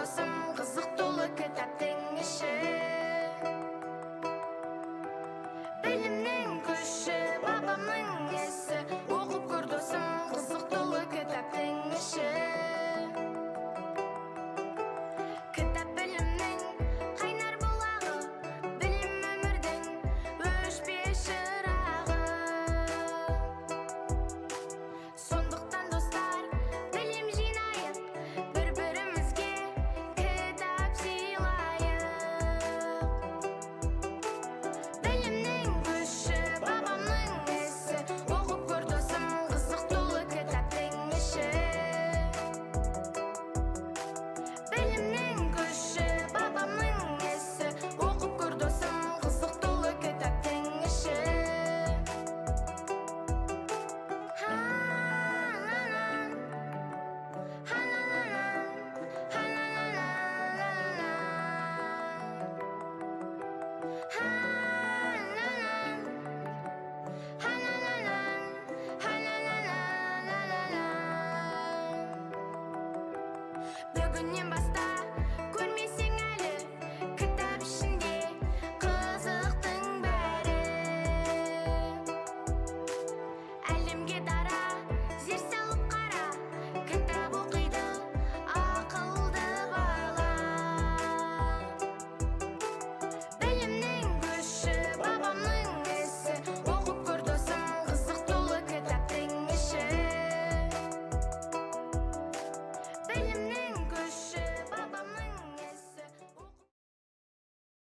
dostum, kızık dolu kitaptың іші. Bilimнің күші, бабамның есі, оқып көр досым, қызық дolu kitapтың іші. Кітап білімнің қайнар бұлағы, білім өмірдің өшпес шырағы. Сондықтан достар, білім жинайық, бір-бірімізге кітап сыйлайық. Білімнің күші, бабамның есі, оқып көр досым, қызық толы кітаптың іші. Білімнің күші, бабамның есі, оқып көр досым, қызық толы кітаптың іші. Ха-на-нан, ха-на-нан, ха-на-нан, ха-на-нан.